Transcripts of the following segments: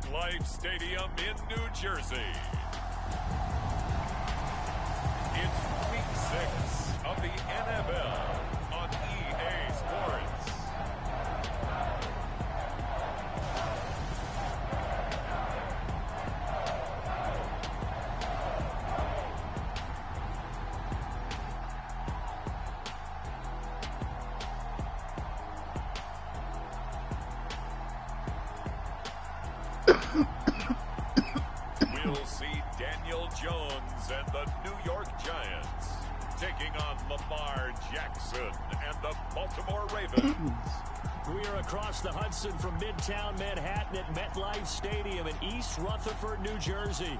MetLife Stadium in New Jersey. It's Week 6 of the NFL on EA Sports. We'll see Daniel Jones and the New York Giants taking on Lamar Jackson and the Baltimore Ravens. We are across the Hudson from Midtown Manhattan at MetLife Stadium in East Rutherford, New Jersey.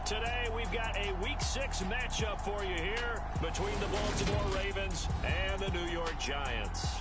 Today, we've got a Week 6 matchup for you here between the Baltimore Ravens and the New York Giants.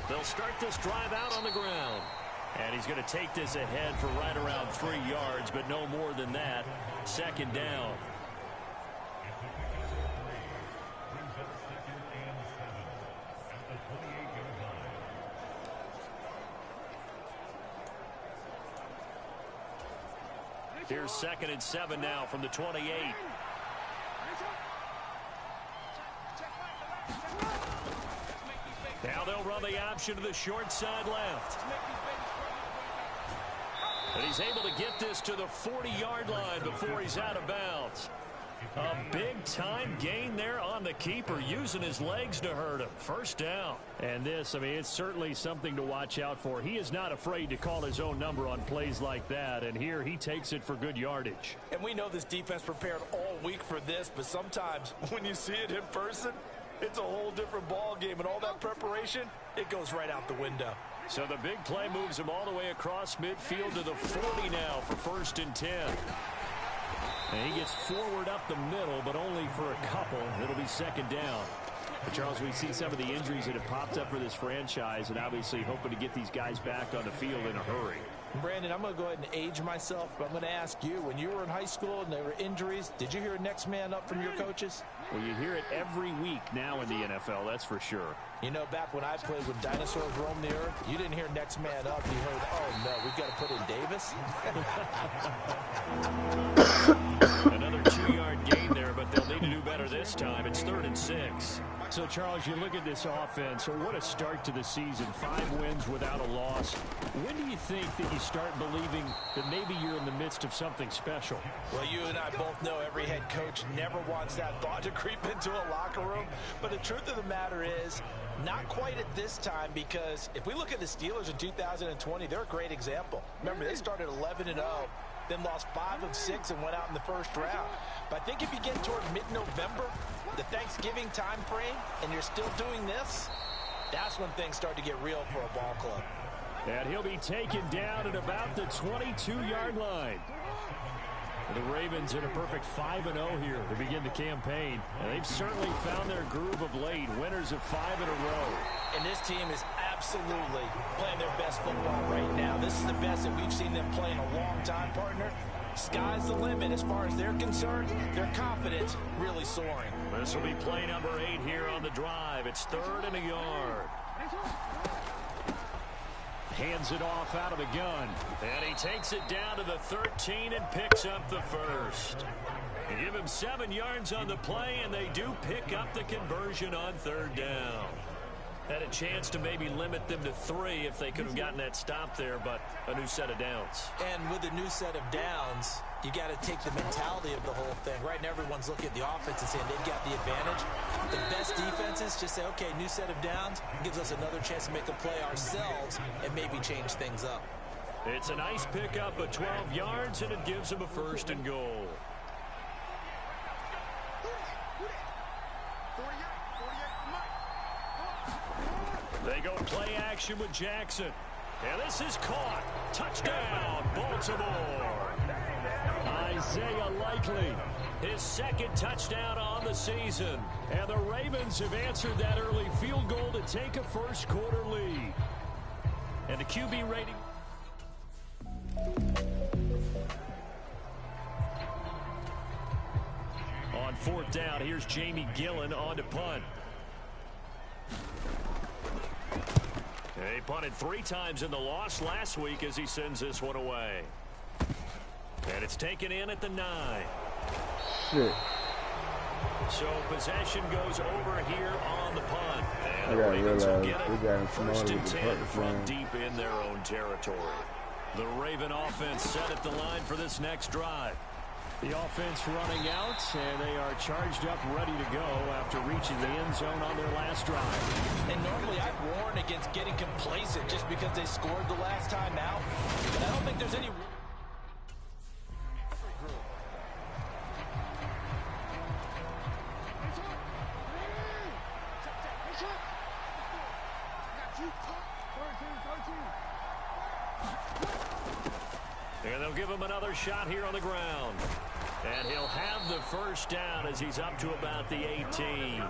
They'll start this drive out on the ground. And he's going to take this ahead for right around 3 yards, but no more than that. Second down. Here's 2nd and 7 now from the 28. Now they'll run the option to the short side left. And he's able to get this to the 40-yard line before he's out of bounds. A big-time gain there on the keeper, using his legs to hurt him. First down. And this, I mean, it's certainly something to watch out for. He is not afraid to call his own number on plays like that, and here he takes it for good yardage. And we know this defense prepared all week for this, but sometimes when you see it in person, it's a whole different ball game, and all that preparation, it goes right out the window. So the big play moves him all the way across midfield to the 40 now for 1st and 10. And he gets forward up the middle, but only for a couple. It'll be 2nd down. But Charles, we see some of the injuries that have popped up for this franchise, and obviously hoping to get these guys back on the field in a hurry. Brandon, I'm going to go ahead and age myself, but I'm going to ask you, when you were in high school and there were injuries, did you hear next man up from your coaches? Well, you hear it every week now in the NFL, that's for sure. You know, back when I played when dinosaurs roamed the earth, you didn't hear next man up. You heard, oh, no, we've got to put in Davis. Another 2-yard gain there, but they'll need to do better this time. It's 3rd and 6. So, Charles, you look at this offense, what a start to the season. 5 wins without a loss. When do you think that you start believing that maybe you're in the midst of something special? Well, you and I both know every head coach never wants that thought to creep into a locker room. But the truth of the matter is, not quite at this time, because if we look at the Steelers in 2020, they're a great example. Remember, they started 11-0. Then lost 5 of 6 and went out in the first round. But I think if you get toward mid-November, the Thanksgiving time frame, and you're still doing this, that's when things start to get real for a ball club. And he'll be taken down at about the 22-yard line. The Ravens in a perfect 5-0 here to begin the campaign. And they've certainly found their groove of late, winners of 5 in a row. And this team is absolutely playing their best football right now. This is the best that we've seen them play in a long time, partner. Sky's the limit as far as they're concerned. Their confidence really soaring. This will be play number 8 here on the drive. It's 3rd and a yard. Hands it off out of the gun. And he takes it down to the 13 and picks up the first. They give him 7 yards on the play, and they do pick up the conversion on 3rd down. Had a chance to maybe limit them to 3 if they could have gotten that stop there, but a new set of downs. And with a new set of downs, you got to take the mentality of the whole thing. Right now, everyone's looking at the offense and saying they've got the advantage. The best defenses just say, okay, new set of downs gives us another chance to make a play ourselves and maybe change things up. It's a nice pickup of 12 yards, and it gives them a 1st and goal. They go play action with Jackson. And this is caught. Touchdown, Baltimore. Isaiah Likely, his 2nd touchdown on the season. And the Ravens have answered that early field goal to take a first quarter lead. And the QB rating. On 4th down, here's Jamie Gillen on to punt. He punted 3 times in the loss last week as he sends this one away. And it's taken in at the 9. Shit. So possession goes over here on the punt. And I the gotta Ravens will get realize we got him it smarter 1st and with the 10 punt from return. deep in their own territory. The Raven offense set at the line for this next drive. The offense running out, and they are charged up, ready to go after reaching the end zone on their last drive. And normally I'd warn against getting complacent just because they scored the last time out. But I don't think there's any... And they'll give him another shot here on the ground. And he'll have the 1st down as he's up to about the 18.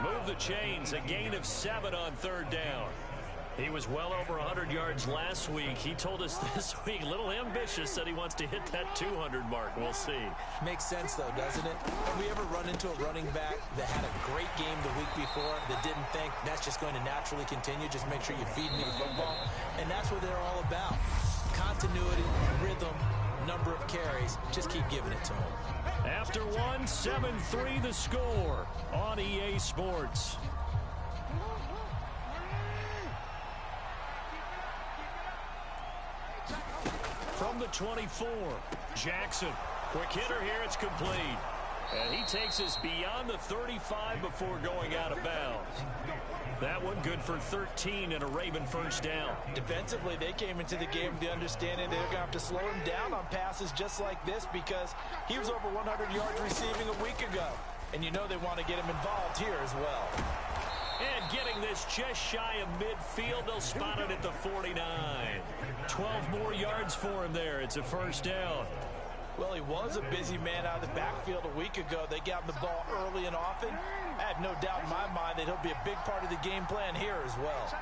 Move the chains, a gain of 7 on 3rd down. He was well over 100 yards last week. He told us this week, a little ambitious, said he wants to hit that 200 mark. We'll see. Makes sense, though, doesn't it? Have we ever run into a running back that had a great game the week before that didn't think that's just going to naturally continue? Just make sure you feed me the football. And that's what they're all about. Continuity, rhythm, number of carries. Just keep giving it to them. After 1, 7-3 the score on EA Sports. From the 24, Jackson. Quick hitter here, it's complete. And he takes us beyond the 35 before going out of bounds. That one good for 13 and a Raven 1st down. Defensively, they came into the game with the understanding they're going to have to slow him down on passes just like this because he was over 100 yards receiving a week ago. And you know they want to get him involved here as well. And getting this just shy of midfield, they'll spot it at the 49. 12 more yards for him there. It's a 1st down. Well, he was a busy man out of the backfield a week ago. They got him the ball early and often. I have no doubt in my mind that he'll be a big part of the game plan here as well.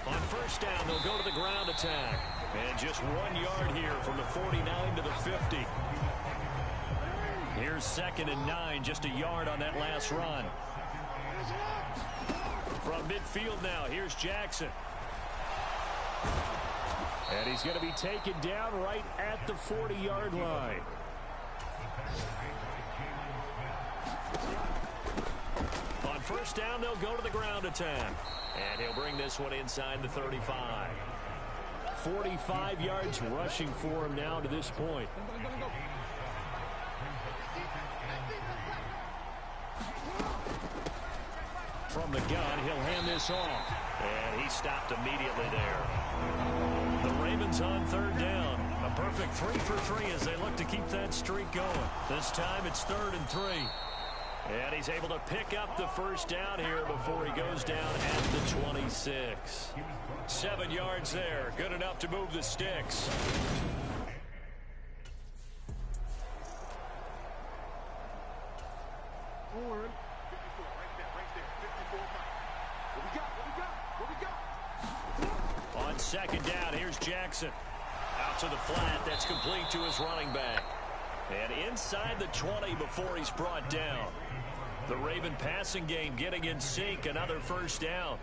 On 1st down, they'll go to the ground attack. And just 1 yard here from the 49 to the 50. Here's 2nd and 9, just a yard on that last run. From midfield now, here's Jackson. And he's going to be taken down right at the 40-yard line. On 1st down, they'll go to the ground attack. And he'll bring this one inside the 35. 45 yards rushing for him now to this point. From the gun, he'll hand this off. And he stopped immediately there. The Ravens on 3rd down. A perfect 3 for 3 as they look to keep that streak going. This time it's 3rd and 3. And he's able to pick up the 1st down here before he goes down at the 26. 7 yards there. Good enough to move the sticks. On 2nd down, here's Jackson. Out to the flat, that's complete to his running back. And inside the 20 before he's brought down. The Raven passing game getting in sync, another 1st down.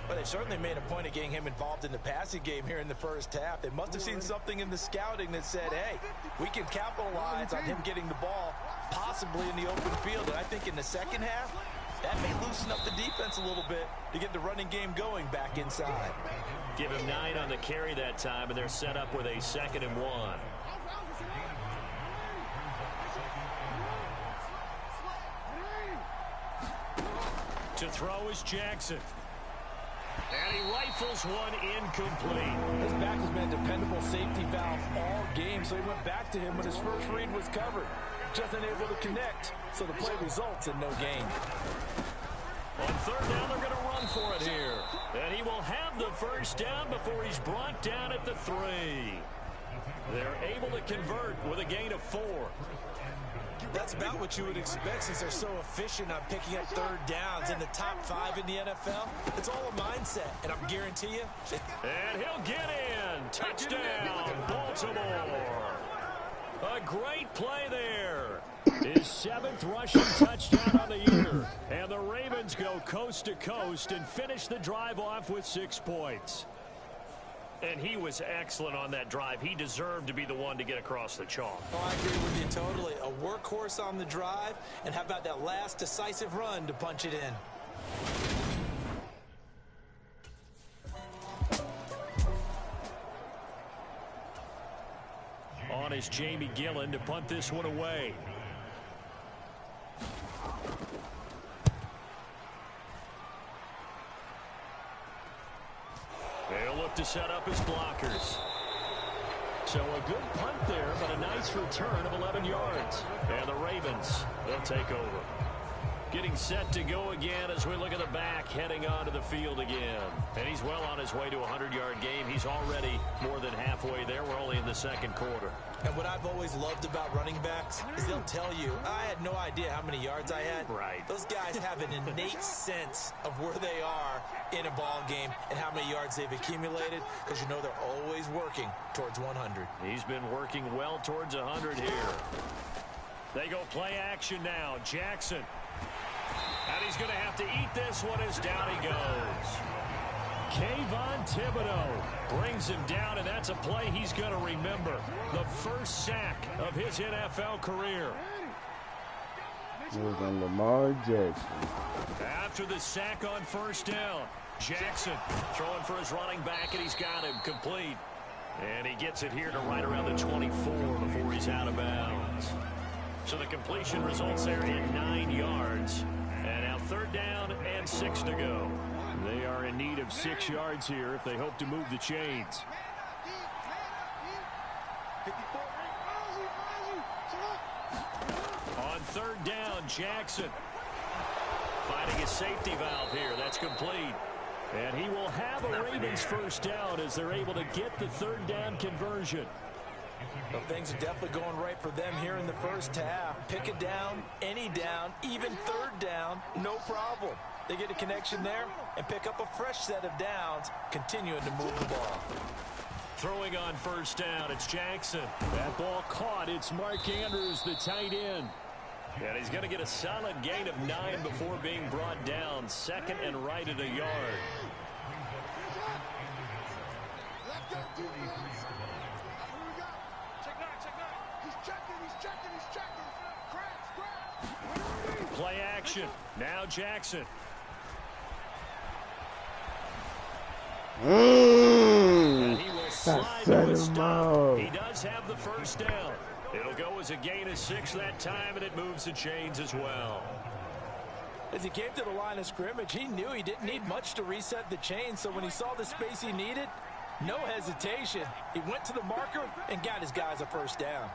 But they've certainly made a point of getting him involved in the passing game here in the 1st half. They must have seen something in the scouting that said, hey, we can capitalize on him getting the ball possibly in the open field. And I think in the 2nd half, That may loosen up the defense a little bit to get the running game going back inside. Give him 9 on the carry that time, and they're set up with a 2nd and 1. To throw is Jackson. And he rifles one incomplete. His back has been a dependable safety valve all game, so he went back to him when his first read was covered. Just unable to connect, so the play results in no gain. On 3rd down, they're going to run for it here. And he will have the first down before he's brought down at the 3. They're able to convert with a gain of 4. That's about what you would expect since they're so efficient on picking up 3rd downs in the top 5 in the NFL. It's all a mindset, and I guarantee you. And he'll get in. Touchdown, Baltimore. A great play there. His 7th rushing touchdown on the year. And the Ravens go coast to coast and finish the drive off with 6 points. And he was excellent on that drive. He deserved to be the one to get across the chalk. Oh, I agree with you totally. A workhorse on the drive, and how about that last decisive run to punch it in? On is Jamie Gillen to punt this one away. They'll look to set up his blockers. So a good punt there, but a nice return of 11 yards. And the Ravens, they'll take over. Getting set to go again as we look at the back, heading onto the field again. And he's well on his way to a 100-yard game. He's already more than halfway there. We're only in the 2nd quarter. And what I've always loved about running backs is they'll tell you, I had no idea how many yards I had. Right. Those guys have an innate sense of where they are in a ball game and how many yards they've accumulated, because you know they're always working towards 100. He's been working well towards 100 here. They go play action now. Jackson. And he's going to have to eat this one as down he goes. Kayvon Thibodeaux brings him down, and that's a play he's going to remember. The first sack of his NFL career. It was on Lamar Jackson. After the sack on 1st down, Jackson throwing for his running back, and he's got him complete. And he gets it here to right around the 24 before he's out of bounds. So the completion results there in 9 yards. And now 3rd down and 6 to go. They are in need of 6 yards here if they hope to move the chains. On 3rd down, Jackson finding a safety valve here. That's complete. And he will have a Ravens first down as they're able to get the 3rd down conversion. Well, things are definitely going right for them here in the first half. Pick it down, any down, even 3rd down, no problem. They get a connection there and pick up a fresh set of downs, continuing to move the ball. Throwing on 1st down, it's Jackson. That ball caught. It's Mark Andrews, the tight end. And he's going to get a solid gain of 9 before being brought down. 2nd and right at a yard. Play action. Now Jackson. And he will slide to a stop. He does have the first down. It'll go as a gain of 6 that time, and it moves the chains as well. As he came to the line of scrimmage, he knew he didn't need much to reset the chain, so when he saw the space he needed, no hesitation. He went to the marker and got his guys a first down.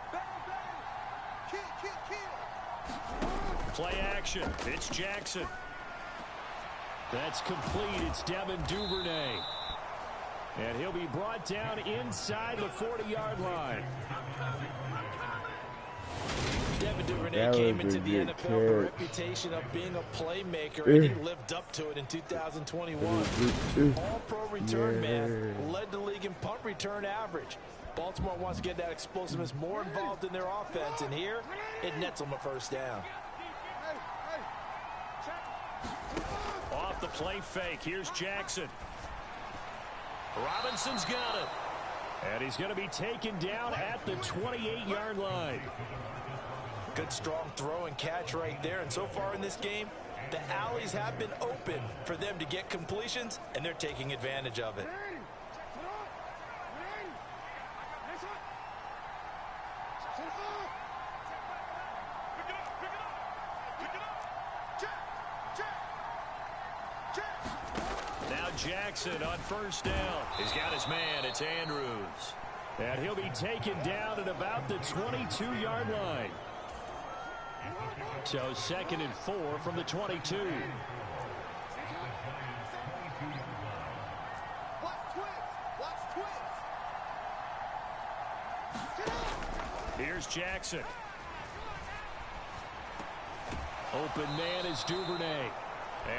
Play action. It's Jackson. That's complete. It's Devin Duvernay. And he'll be brought down inside the 40-yard line. Devin Duvernay came into the NFL with a reputation of being a playmaker, and he lived up to it in 2021. All-pro return man, led the league in punt return average. Baltimore wants to get that explosiveness more involved in their offense, and here it nets them a first down. Off the play fake, here's Jackson. Robinson's got it. And he's going to be taken down at the 28-yard line. Good strong throw and catch right there. And so far in this game, The alleys have been open for them to get completions, and they're taking advantage of it. Now Jackson on first down. He's got his man. It's Andrews. And he'll be taken down at about the 22-yard line. So 2nd and 4 from the 22. Here's Jackson. Open man is Duvernay.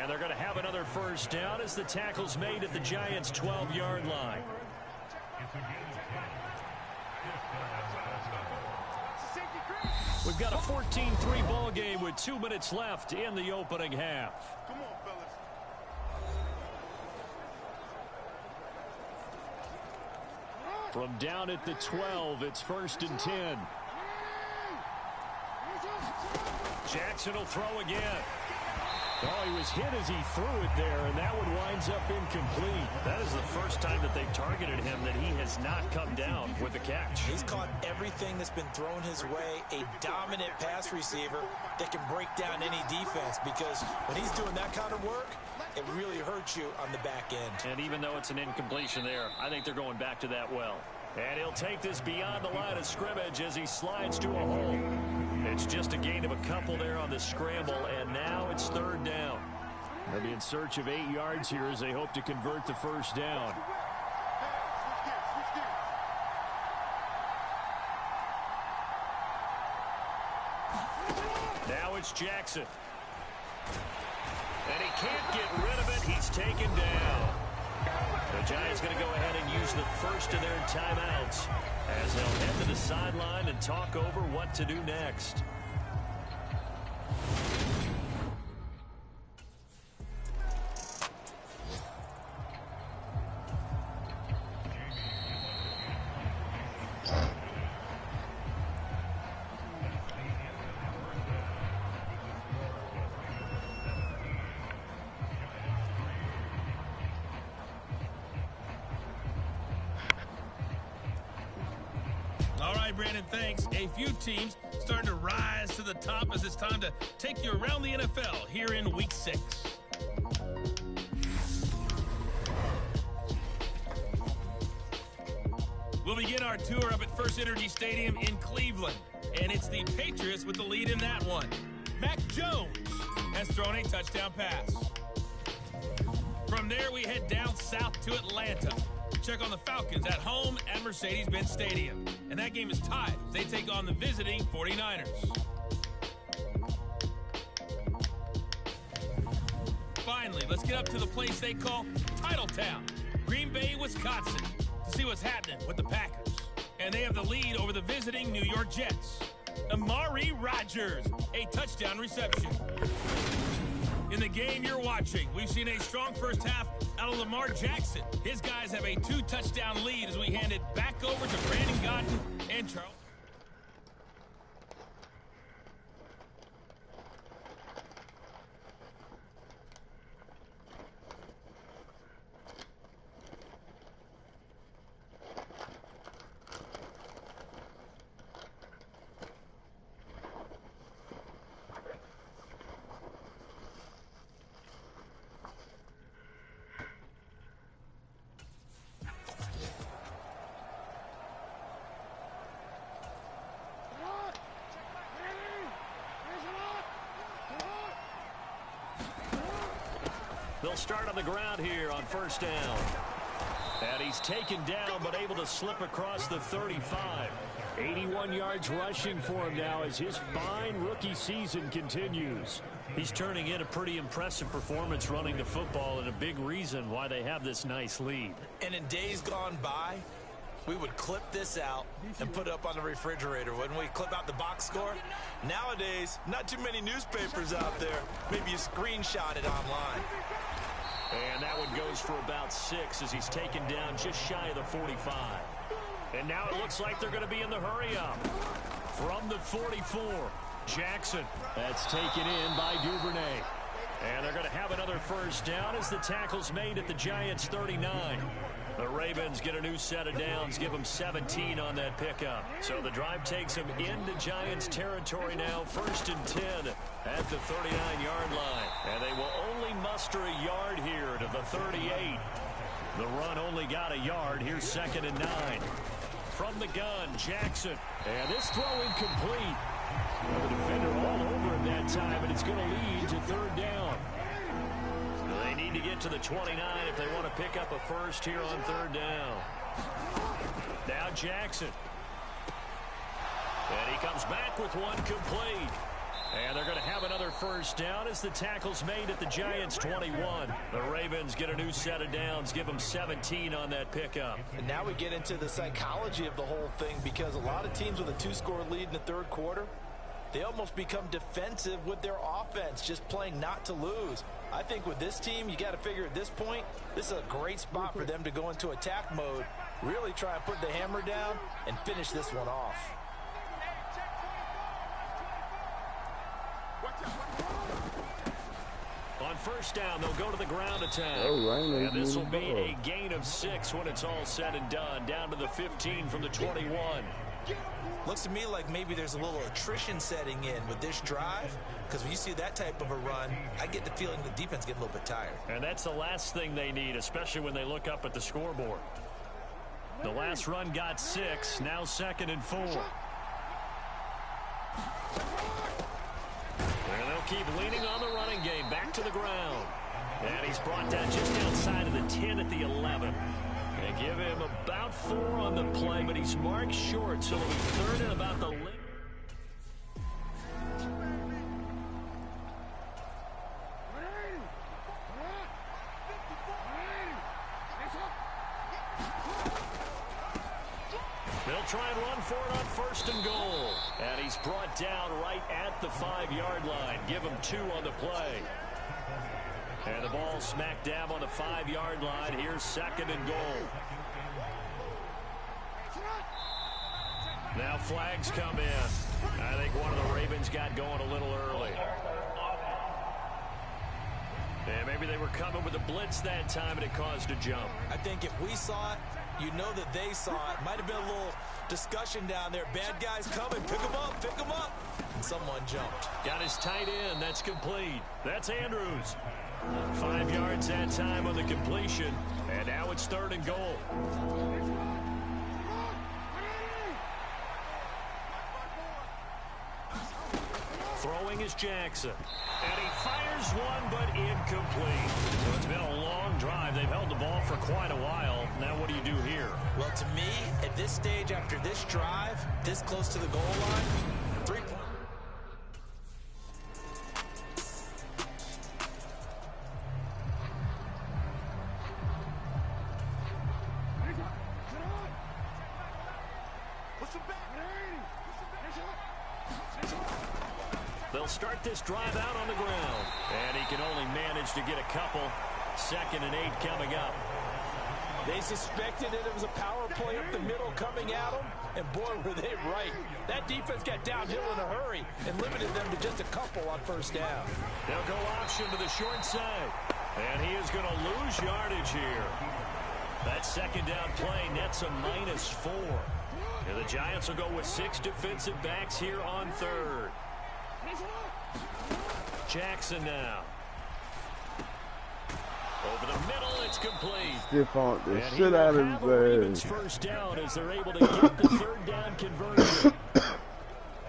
And they're going to have another first down as the tackle's made at the Giants' 12-yard line. We've got a 14-3 ball game with 2 minutes left in the opening half. Come on, fellas. From down at the 12, it's 1st and 10. Jackson will throw again. Oh, he was hit as he threw it there, and that one winds up incomplete. That is the first time that they've targeted him that he has not come down with a catch. He's caught everything that's been thrown his way, a dominant pass receiver that can break down any defense, because when he's doing that kind of work, it really hurts you on the back end. And even though it's an incompletion there, I think they're going back to that well. And he'll take this beyond the line of scrimmage as he slides to a hole. It's just a gain of a couple there on the scramble, and now it's 3rd down. They'll be in search of 8 yards here as they hope to convert the first down. Now it's Jackson. And he can't get rid of it. He's taken down. The Giants going to go ahead and use the first of their timeouts as they'll head to the sideline and talk over what to do next. Brandon, thanks. A few teams starting to rise to the top as it's time to take you around the NFL here in Week 6. We'll begin our tour up at First Energy Stadium in Cleveland, and it's the Patriots with the lead in that one. Mac Jones has thrown a touchdown pass. From there, we head down south to Atlanta. Check on the Falcons at home at Mercedes-Benz Stadium. And that game is tied. They take on the visiting 49ers. Finally, let's get up to the place they call Titletown, Green Bay, Wisconsin, to see what's happening with the Packers. And they have the lead over the visiting New York Jets. Amari Rodgers, a touchdown reception. In the game you're watching, we've seen a strong first half out of Lamar Jackson. His guys have a 2-touchdown lead as we hand it back over to Brandon Gaudin and Charles. They'll start on the ground here on first down. And he's taken down but able to slip across the 35. 81 yards rushing for him now as his fine rookie season continues. He's turning in a pretty impressive performance running the football, and a big reason why they have this nice lead. And in days gone by, we would clip this out and put it up on the refrigerator, wouldn't we? Clip out the box score. Nowadays, not too many newspapers out there. Maybe you screenshot it online. And that one goes for about 6 as he's taken down just shy of the 45. And now it looks like they're going to be in the hurry-up. From the 44, Jackson. That's taken in by Duvernay. And they're going to have another first down as the tackle's made at the Giants' 39. The Ravens get a new set of downs, give them 17 on that pickup. So the drive takes them into Giants territory now, 1st and 10 at the 39-yard line. And they will only muster a yard here to the 38. The run only got a yard. Here's 2nd and 9. From the gun, Jackson. And this throw incomplete. The defender all over him that time, and it's going to lead to 3rd down. They need to get to the 29 if they want to pick up a first here on 3rd down. Now Jackson. And he comes back with one complete. And they're going to have another first down as the tackle's made at the Giants' 21. The Ravens get a new set of downs, give them 17 on that pickup. And now we get into the psychology of the whole thing, because a lot of teams with a 2-score lead in the 3rd quarter, they almost become defensive with their offense, just playing not to lose. I think with this team, you got to figure at this point, this is a great spot for them to go into attack mode, really try and put the hammer down and finish this one off. On 1st down, they'll go to the ground attack. And this will be a gain of 6 when it's all said and done, down to the 15 from the 21. Looks to me like maybe there's a little attrition setting in with this drive, because when you see that type of a run, I get the feeling the defense getting a little bit tired. And that's the last thing they need, especially when they look up at the scoreboard. The last run got 6, now 2nd and 4. And they'll keep leaning on the running game, back to the ground. And he's brought down just outside of the 10 at the 11. They give him about 4 on the play, but he's marked short, so it'll be 3rd and about the limit. They'll try and run for it on 1st and goal. And he's brought down right at the 5-yard line. Give him 2 on the play. And the ball smack dab on the 5-yard line. Here's 2nd and goal. Now flags come in. I think one of the Ravens got going a little early. And maybe they were coming with a blitz that time and it caused a jump. I think if we saw it, you know that they saw it. Might have been a little discussion down there. Bad guys coming. Pick them up. Pick them up. And someone jumped. Got his tight end. That's complete. That's Andrews. 5 yards that time on the completion. And now it's 3rd and goal. Throwing is Jackson. And he fires one, but incomplete. So it's been a long drive. They've held the ball for quite a while. Now what do you do here? Well, to me, at this stage, after this drive, this close to the goal line, 3 points. They'll start this drive out on the ground. And he can only manage to get a couple. 2nd and 8 coming up. They suspected that it was a power play up the middle coming at them. And boy, were they right. That defense got downhill in a hurry and limited them to just a couple on 1st down. They'll go option to the short side. And he is going to lose yardage here. That 2nd down play nets a -4. And the Giants will go with 6 defensive backs here on 3rd. Jackson now. Over the middle, it's complete. Stiff on the shit out of his Ravens first down as they're able to get the 3rd down conversion.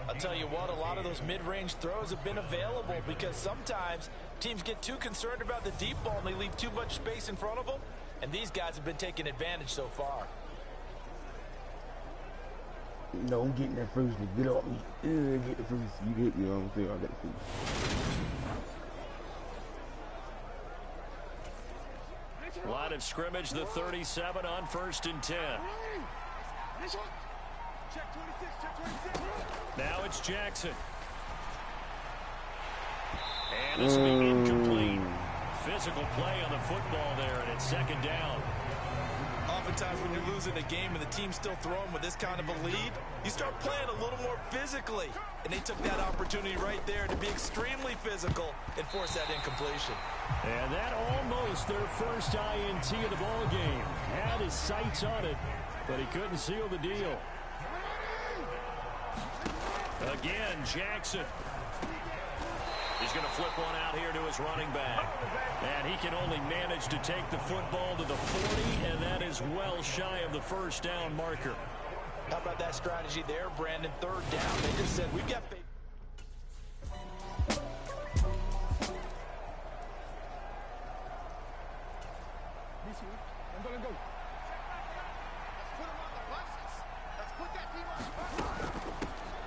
I'll tell you what, a lot of those mid-range throws have been available because sometimes teams get too concerned about the deep ball and they leave too much space in front of them, and these guys have been taking advantage so far. No, I'm getting that first. Get off me. Get the first. You hit me. I'm saying I got the first. Line of scrimmage, the 37 on 1st and 10. Now it's Jackson. And this will be incomplete. Physical play on the football there, and it's 2nd down. oftentimes when you're losing a game and the team's still throwing with this kind of a lead, you start playing a little more physically. And they took that opportunity right there to be extremely physical and force that incompletion. And that almost their first INT of the ball game. Had his sights on it, but he couldn't seal the deal. Again, Jackson. He's going to flip one out here to his running back. And he can only manage to take the football to the 40, and that is well shy of the first down marker. How about that strategy there, Brandon? Third down. They just said, we've got faith.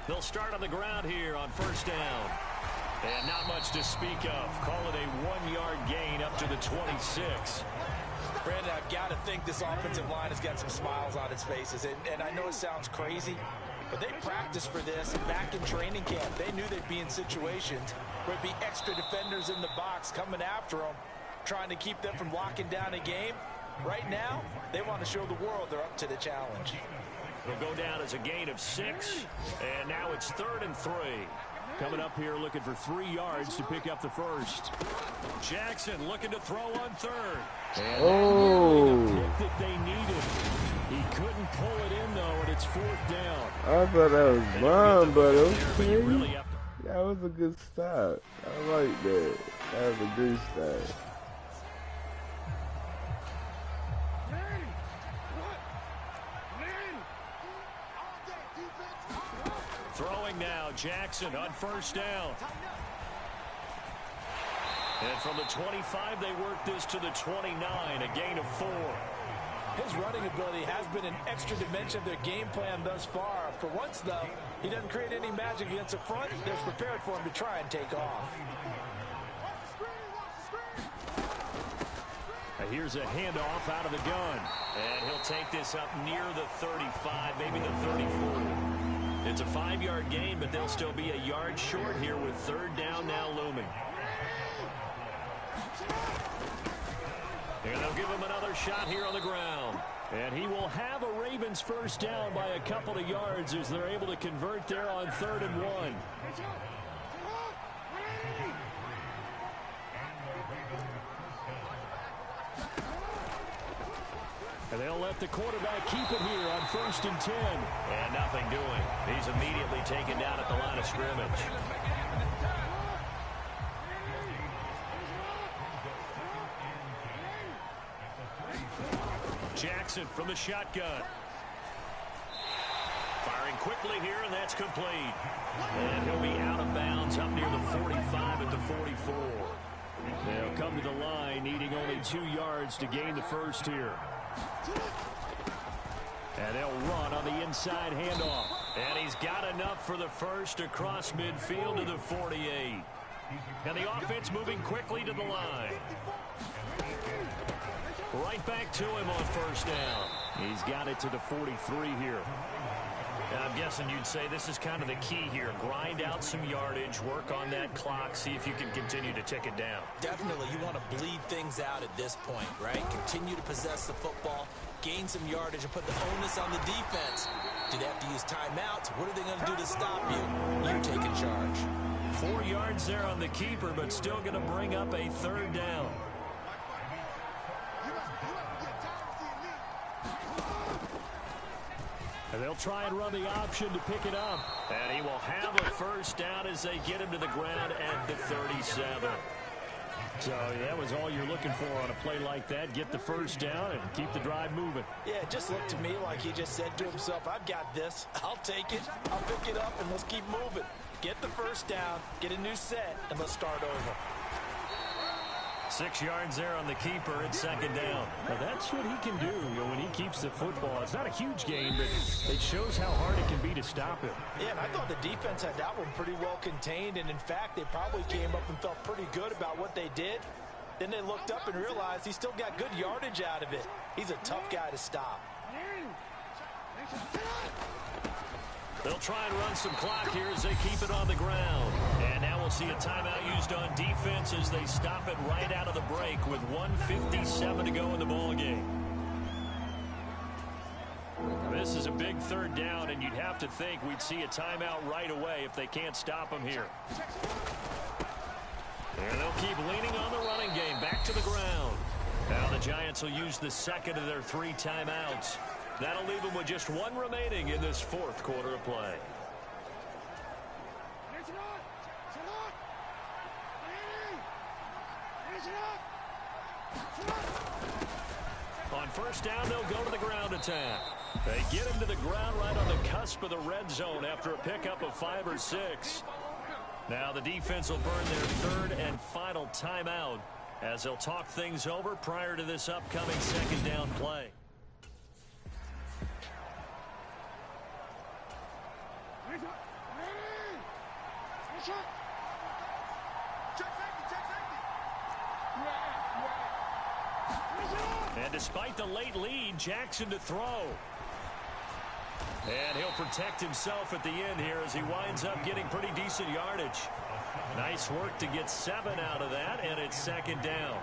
They'll start on the ground here on first down. And not much to speak of. Call it a 1-yard gain up to the 26. Brandon, I've got to think this offensive line has got some smiles on its faces. And I know it sounds crazy, but they practiced for this back in training camp. They knew they'd be in situations where it'd be extra defenders in the box coming after them, trying to keep them from locking down a game. Right now, they want to show the world they're up to the challenge. It'll go down as a gain of 6, and now it's 3rd and 3. Coming up here looking for 3 yards to pick up the first. Jackson looking to throw on 3rd. And the pick that they needed. He couldn't pull it in, though, and it's 4th down. I thought that was mine, but okay. Really that was a good start. I like that. That was a good start. Throwing now, Jackson on first down. And from the 25, they work this to the 29, a gain of 4. His running ability has been an extra dimension of their game plan thus far. For once, though, he doesn't create any magic against the front. They're prepared for him to try and take off. Here's a handoff out of the gun. And he'll take this up near the 35, maybe the 34. It's a 5-yard gain, but they'll still be a yard short here with 3rd down now looming. And they'll give him another shot here on the ground. And he will have a Ravens first down by a couple of yards as they're able to convert there on 3rd and 1. And they'll let the quarterback keep it here on 1st and 10. And nothing doing. He's immediately taken down at the line of scrimmage. Jackson from the shotgun. Firing quickly here, and that's complete. And he'll be out of bounds up near the 45 at the 44. They'll come to the line, needing only 2 yards to gain the first here. And they'll run on the inside handoff. And he's got enough for the first across midfield to the 48. And the offense moving quickly to the line. Right back to him on first down. He's got it to the 43 here. And I'm guessing you'd say this is kind of the key here. Grind out some yardage, work on that clock, see if you can continue to tick it down. Definitely, you want to bleed things out at this point, right? Continue to possess the football, gain some yardage, and put the onus on the defense. Do they have to use timeouts? What are they going to do to stop you? You take in charge. 4 yards there on the keeper, but still going to bring up a 3rd down. And they'll try and run the option to pick it up. And he will have a first down as they get him to the ground at the 37. So that was all you're looking for on a play like that. Get the first down and keep the drive moving. Yeah, it just looked to me like he just said to himself, I've got this. I'll take it. I'll pick it up, and let's keep moving. Get the first down, get a new set, and let's start over. 6 yards there on the keeper at 2nd down. Now that's what he can do, when he keeps the football. It's not a huge gain, but it shows how hard it can be to stop him. Yeah, and I thought the defense had that one pretty well contained, and in fact, they probably came up and felt pretty good about what they did. Then they looked up and realized he still got good yardage out of it. He's a tough guy to stop. They'll try and run some clock here as they keep it on the ground. And now we'll see a timeout used on defense as they stop it right out of the break with 1:57 to go in the ball game. big third down, and you'd have to think we'd see a timeout right away if they can't stop him here. And they'll keep leaning on the running game. Back to the ground. Now the Giants will use the second of their 3 timeouts. That'll leave them with just 1 remaining in this 4th quarter of play. On first down, they'll go to the ground attack. They get him to the ground right on the cusp of the red zone after a pickup of 5 or 6. Now the defense will burn their 3rd and final timeout as they'll talk things over prior to this upcoming 2nd down play. And despite the late lead, Jackson to throw. And he'll protect himself at the end here as he winds up getting pretty decent yardage. Nice work to get 7 out of that, and it's 2nd down.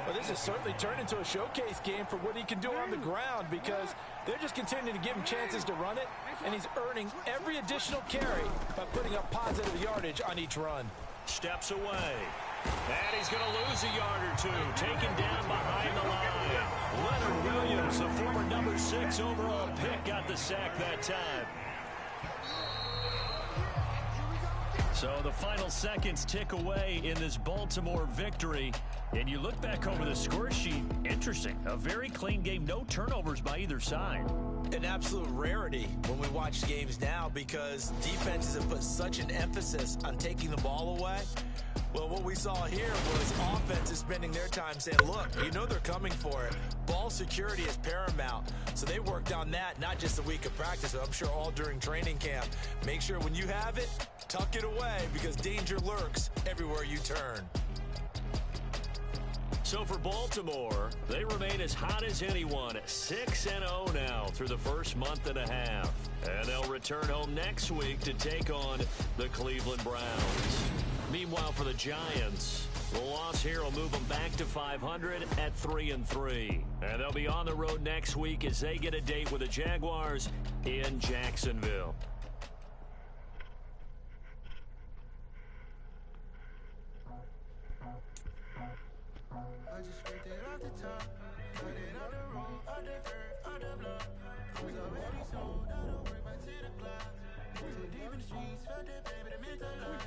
Well, this has certainly turned into a showcase game for what he can do on the ground because they're just continuing to give him chances to run it, and he's earning every additional carry by putting up positive yardage on each run. Steps away. And he's going to lose a yard or 2. Taken down behind the line. Leonard Williams, the former number 6 overall pick, got the sack that time. So the final seconds tick away in this Baltimore victory. And you look back over the score sheet, interesting. A very clean game, no turnovers by either side. An absolute rarity when we watch games now because defenses have put such an emphasis on taking the ball away. Well, what we saw here was offenses spending their time saying, look, you know they're coming for it. Ball security is paramount. So they worked on that not just a week of practice, but I'm sure all during training camp. Make sure when you have it, tuck it away because danger lurks everywhere you turn. So for Baltimore, they remain as hot as anyone, 6-0 now through the first month and a half. And they'll return home next week to take on the Cleveland Browns. Meanwhile, for the Giants, the loss here will move them back to 500 at 3-3. And they'll be on the road next week as they get a date with the Jaguars in Jacksonville. I just scraped it off the top, cut it out the room, out the dirt, out the block. I was already sold, I don't work back to the clock. Too deep in the streets, felt that baby, that meant a lot.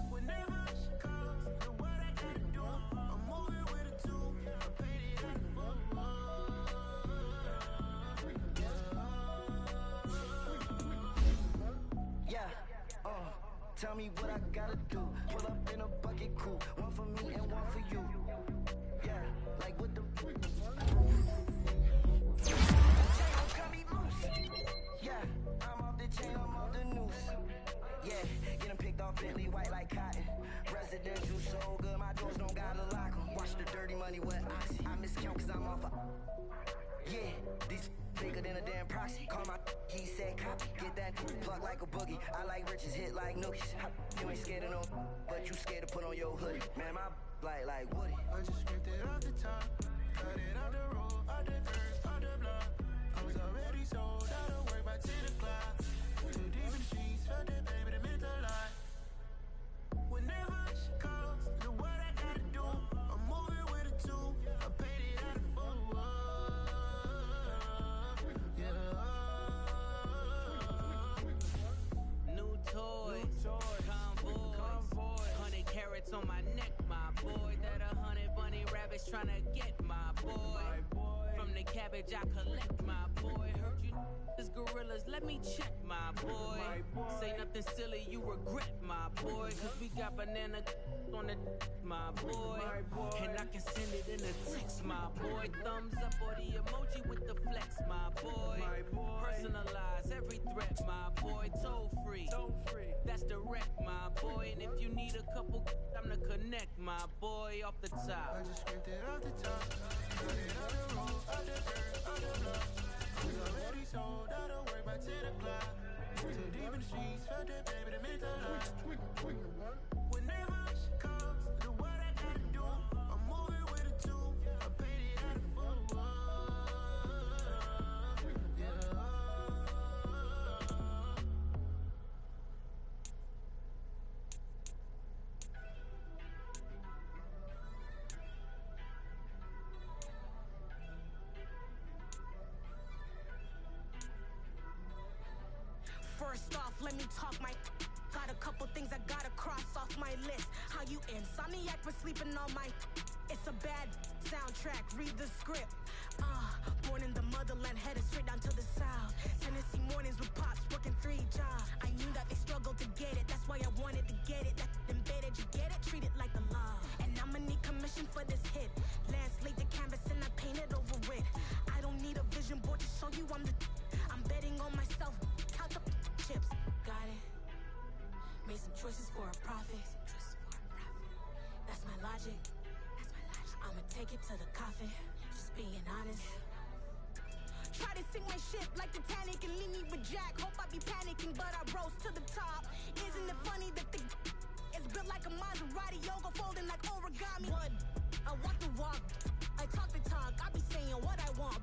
Whenever she calls, know what I gotta do. I'm moving with a 2, I paid it out the full. Yeah, tell me what I gotta do. Pull up in a bucket crew, 1 for me and 1 for you. Yeah, like what the cut me loose. Yeah, I'm off the chain, I'm off the noose. Yeah, get 'em picked off Bentley, white like cotton. Residential so good, my doors don't gotta lock 'em. Watch the dirty money with oxy. I miscount cause I'm off yeah, these bigger than a damn proxy. Call my he said copy. Get that plug like a boogie. I like riches, hit like nookies. You ain't scared of no, but you scared to put on your hoodie. Man, my like Woody. I just scraped it off the top, cut it out the road, out the dirt, out the block. I was already sold, I don't work back to the clock. Too deep in the streets, felt that baby, that meant a lot. Whenever she calls, know what I gotta do. I'm moving with a 2, I paid it out of full. New toys, convoys, 100 carats on my neck, my boy. That 100 bunny rabbits tryna get my boy. From the cabbage I collect, my boy. Heard you is gorillas, let me check, my boy. Say nothing silly, you regret, my boy. Cause we got banana on the my boy. And I can send it in a text, my boy. Thumbs up or the emoji with the flex, my boy. Personalize every threat, my boy. Toll free, that's direct, my boy. And if you need a couple, I'm to connect, my boy, off the top. I just scraped it off the top, cut it out the road, out the dirt, out the block. I was already sold, I don't work back to the clock. Too deep in the streets, felt that baby, that meant a lot. Whenever she calls, know what I gotta do. I'm moving with a 2, I paid it out of full. Yeah. First off, let me talk my. Got a couple things I gotta cross off my list. How you insomniac for sleeping on my. It's a bad soundtrack, read the script. Born in the motherland, headed straight down to the south. Tennessee mornings with pops, working 3 jobs. I knew that they struggled to get it, that's why I wanted to get it. That embedded, you get it, treat it like a love. And I'ma need commission for this hit. Lance laid the canvas and I painted over it. I don't need a vision board to show you I'm betting on myself, count the chips. Got it. Made some choices for a profit. That's my logic. I'ma take it to the coffin. Just being honest. Try to sink my ship like Titanic and leave me with Jack. Hope I be panicking, but I rose to the top. Isn't it funny that the is built like a Maserati, yoga folding like origami? What? I walk the walk, I talk the talk. I be saying what I want.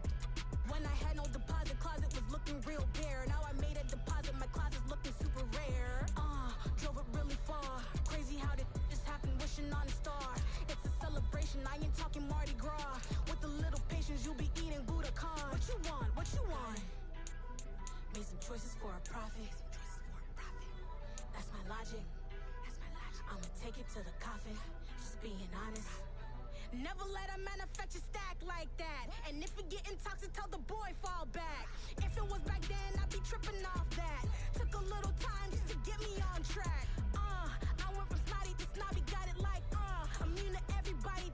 When I had no deposit, closet was looking real bare. Now I made a deposit, my closet's looking super rare. Drove it really far. Crazy how did just happen, wishing on a star. It's a celebration, I ain't talking Mardi Gras. With a little patience, you'll be eating Budokan. What you want? What you want? Made some choices for a profit. That's my logic. I'ma take it to the coffin. Just being honest. Never let a manufacture stack like that. And if it getting toxic, tell the boy fall back. If it was back then, I'd be tripping off that. Took a little time just to get me on track. I went from snotty to snobby, got it like immune to everybody.